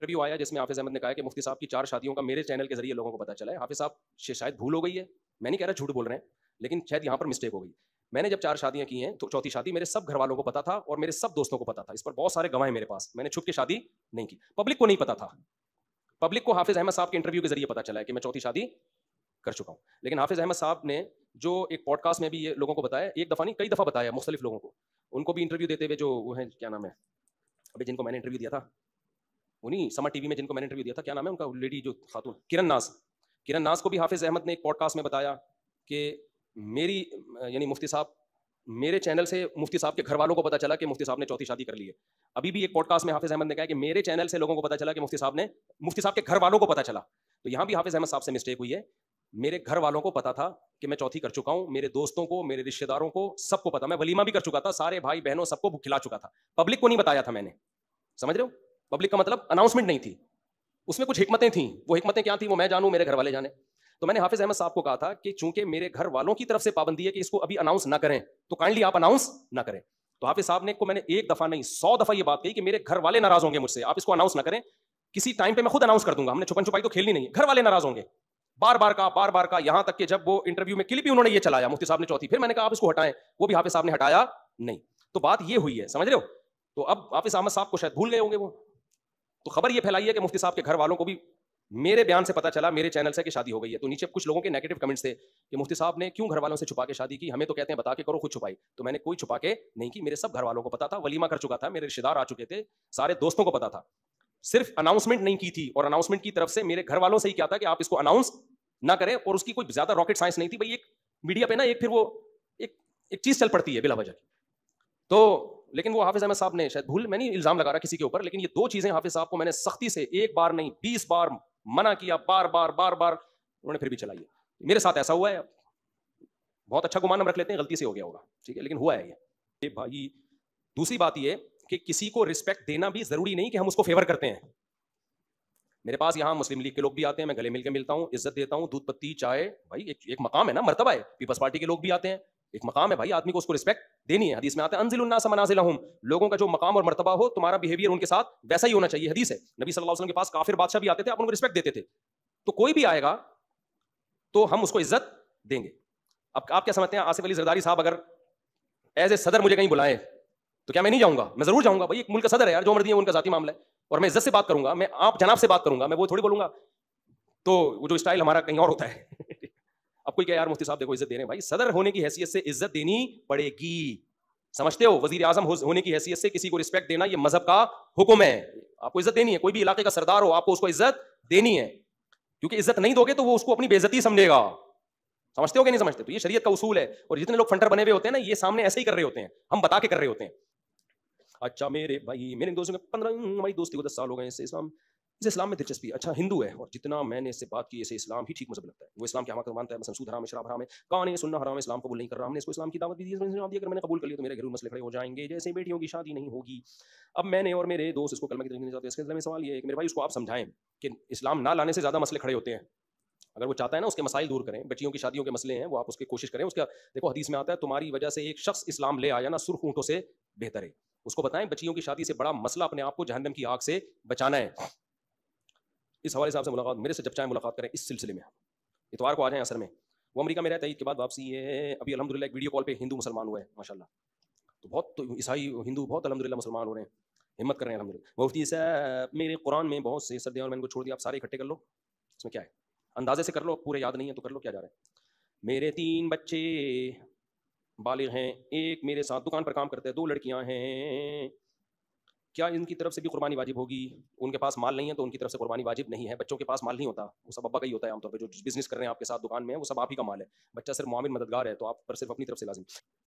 Interview आया जिसमें हाफिज अहमद ने कहा कि मुफ्ती साहब की 4 शादियों का मेरे चैनल के जरिए लोगों को पता चला है। हाफिज साहब शायद भूल हो गई है, मैं नहीं कह रहा झूठ बोल रहे हैं, लेकिन शायद यहाँ पर मिस्टेक हो गई। मैंने जब 4 शादियां की हैं तो चौथी शादी मेरे सब घर वालों को पता था और मेरे सब दोस्तों को पता था। इस पर बहुत सारे गवाह हैं मेरे पास। मैंने छुप के शादी नहीं की, पब्लिक को नहीं पता था। पब्लिक को हाफिज अहमद साहब के इंटरव्यू के जरिए पता चला है कि मैं चौथी शादी कर चुका हूँ। लेकिन हाफिज अहमद साहब ने जो एक पॉडकास्ट में भी ये लोगों को बताया, एक दफ़ा नहीं कई दफ़ा बताया मुख्तलिफ लोगों को, उनको भी इंटरव्यू देते हुए, जो वो है क्या नाम है अभी जिनको मैंने इंटरव्यू दिया था, उन्हीं समा टीवी में जिनको मैंने इंटरव्यू दिया था, क्या नाम है उनका, लेडी जो खातून, किरण नाज को भी हाफिज अहमद ने एक पॉडकास्ट में बताया कि मेरी यानी मुफ्ती साहब, मेरे चैनल से मुफ्ती साहब के घर वालों को पता चला कि मुफ्ती साहब ने चौथी शादी कर ली है। अभी भी एक पॉडकास्ट में हाफिज अहमद ने कहा कि मेरे चैनल से लोगों को पता चला कि मुफ्ती साहब के घर वालों को पता चला। तो यहाँ भी हाफिज अहमद साहब से मिस्टेक हुई है। मेरे घर वालों को पता था कि मैं चौथी कर चुका हूँ, मेरे दोस्तों को, मेरे रिश्तेदारों को, सबको पता। मैं वलीमा भी कर चुका था, सारे भाई बहनों सबको खिला चुका था। पब्लिक को नहीं बताया था मैंने, समझ रहे हो? पब्लिक का मतलब अनाउंसमेंट नहीं थी, उसमें कुछ हिकमतें थीं। वो हिकमतें क्या थी वो मैं जानूं, मेरे घर वाले जाने। तो मैंने हाफिज अहमद साहब को कहा था कि चूंकि मेरे घर वालों की तरफ से पाबंदी है कि इसको अभी अनाउंस ना करें, तो काइंडली आप अनाउंस ना करें। तो हाफिज साहब ने को मैंने एक दफा नहीं 100 दफा ये बात कही कि मेरे घर वाले नाराज होंगे मुझसे, आप इसको अनाउंस ना करें, किसी टाइम पे मैं खुद अनाउंस कर दूंगा। हमने छुपन छुपाई तो खेलनी नहीं है, घर वाले नाराज होंगे। बार बार का, यहां तक कि जब वो इंटरव्यू में क्लिप ही उन्होंने ये चलाया मुफ्ती साहब ने चौथी, फिर मैंने कहा आप इसको हटाएं, वो भी हाफिज साहब ने हटाया नहीं। तो बात ये हुई है, समझ रहे हो? तो अब हाफिज अहमद साहब को शायद भूल गए होंगे वो, तो खबर ये फैलाई है कि मुफ्ती साहब के घर वालों को भी मेरे बयान से पता चला, मेरे चैनल से, कि शादी हो गई है। तो नीचे कुछ लोगों के नेगेटिव कमेंट्स थे कि मुफ्ती साहब ने क्यों घर वालों से छुपा के शादी की, हमें तो कहते हैं बता के करो, खुद छुपाई। तो मैंने कोई छुपा के नहीं की, मेरे सब घर वालों को पता था, वलीमा कर चुका था, मेरे रिश्तेदार आ चुके थे, सारे दोस्तों को पता था। सिर्फ अनाउंसमेंट नहीं की थी, और अनाउंसमेंट की तरफ से मेरे घर वालों से ही क्या था कि आप इसको अनाउंस ना करें, और उसकी कोई ज्यादा रॉकेट साइंस नहीं थी भाई। एक मीडिया पे ना एक फिर वो एक चीज चल पड़ती है बिला वजह की। तो लेकिन वो हाफिज अहमद साहब ने शायद भूल, मैं नहीं इल्जाम लगा रहा किसी के ऊपर, लेकिन ये 2 चीजें हाफिज साहब को मैंने सख्ती से एक बार नहीं 20 बार मना किया, बार बार उन्होंने फिर भी चलाई है। मेरे साथ ऐसा हुआ है। बहुत अच्छा गुमान हम रख लेते हैं, गलती से हो गया होगा, ठीक है, लेकिन हुआ है ये भाई। दूसरी बात ये कि किसी को रिस्पेक्ट देना भी जरूरी नहीं कि हम उसको फेवर करते हैं। मेरे पास यहाँ मुस्लिम लीग के लोग भी आते हैं, मैं गले मिलकर मिलता हूँ, इज्जत देता हूँ, दूध पत्ती चाय, भाई एक मकाम है ना, मर्तबा है। पीपल्स पार्टी के लोग भी आते हैं, एक मकाम है भाई, आदमी को उसको रिस्पेक्ट देनी है। हदीस में आता है अंजिलुन्नास मनाजिलहुम, लोगों का जो मकाम और मर्तबा हो, तुम्हारा बिहेवियर उनके साथ वैसा ही होना चाहिए। हदीस है, नबी सल्लल्लाहु अलैहि वसल्लम के पास काफिर बादशाह भी आते थे, आप उनको रिस्पेक्ट देते थे। तो कोई भी आएगा तो हम उसको इज्जत देंगे। अब आप क्या समझते हैं, आसिफ अली जरदारी साहब अगर एज ए सदर मुझे कहीं बुलाएं तो क्या मैं नहीं जाऊंगा? मैं जरूर जाऊंगा भाई, एक मुल्क का सदर है यार, जो मर्जी है उनका जाती मामला है, और मैं इज्जत से बात करूंगा, मैं आप जनाब से बात करूंगा, मैं वो थोड़ी बोलूंगा। तो वो जो स्टाइल हमारा कहीं और होता है अब कोई क्या यार मुफ्ती साहब देखो इज्जत दे रहे हैं, भाई सदर होने की हैसियत से इज्जत देनी पड़ेगी, समझते हो? वजीर आजम होने की हैसियत से किसी को रिस्पेक्ट देना ये मजहब का हुक्म है, आपको इज्जत देनी है। कोई भी इलाके का सरदार हो, आपको उसको इज्जत देनी है, क्योंकि इज्जत नहीं दोगे तो वो उसको अपनी बेइज्जती समझेगा। समझते हो कि नहीं समझते? तो ये शरीयत का उसूल है। और जितने लोग फंटर बने हुए होते हैं ना, ये सामने ऐसे ही कर रहे होते हैं, हम बता के कर रहे होते हैं। अच्छा मेरे भाई, मेरे दोस्तों के 15 हमारी दोस्ती को 10 साल हो गए, इससे इस्लाम में दिलचस्पी है। अच्छा हिंदू है, और जितना मैंने इससे बात की इसे इस्लाम ही ठीक मुझे लगता है। वो इस्लाम क्या मानता है, मसलन सूद हराम है, शराब हराम है, कहानी सुनना हराम है, इस्लाम कबूल नहीं कर रहा। हमने इसको इस्लाम की दावत दी, अगर मैंने कबूल कर लिया तो मेरे घरेलू मसले खड़े हो जाएंगे, जैसे बेटियों की शादी नहीं होगी। अब मैंने और मेरे दोस्त इसको कलमा की तरफ नहीं जाते। इसके सवाल ये है कि मेरे भाई उसको आप समझाएं कि इस्लाम ना लाने से ज्यादा मसले खड़े होते हैं। अगर वो चाहता है ना उसके मसाइल दूर करें, बच्चियों की शादियों के मसले हैं, वो आप उसकी कोशिश करें। उसका देखो हदीस में आता है, तुम्हारी वजह से एक शख्स इस्लाम ले आया ना, सुर्ख ऊंटों से बेहतर है। उसको बताएं बच्चियों की शादी से बड़ा मसला अपने आप को जहन्नम की आग से बचाना है। इस हवाले से आपसे मुलाकात, मेरे से जब चाहे मुलाकात करें इस सिलसिले में। इतवार को आ जाएं असर में। वो अमेरिका में रहता है, ईद के बाद वापसी है। अभी अल्हम्दुलिल्लाह एक वीडियो कॉल पे हिंदू मुसलमान हुआ है माशाल्लाह। तो बहुत तो ईसाई हिंदू बहुत अल्हम्दुलिल्लाह मुसलमान हो रहे हैं, हिम्मत कर रहे हैं अल्हम्दुलिल्लाह। मुफ्ती साहब मेरे कुरान में बहुत से सदे और मैंने छोड़ दिया, आप सारे इकट्ठे कर लो, इसमें क्या है, अंदाजे से कर लो, पूरे याद नहीं है तो कर लो, क्या जा रहा है। मेरे 3 बच्चे बालिग हैं, एक मेरे साथ दुकान पर काम करते हैं, 2 लड़कियां हैं, क्या इनकी तरफ से भी कुर्बानी वाजिब होगी? उनके पास माल नहीं है तो उनकी तरफ से कुर्बानी वाजिब नहीं है। बच्चों के पास माल नहीं होता, वो सब अब्बा का ही होता है आमतौर पर। जो बिजनेस कर रहे हैं आपके साथ दुकान में, वो सब आप ही का माल है। बच्चा सिर्फ मुआविन मददगार है, तो आप पर सिर्फ अपनी तरफ से लाजिम।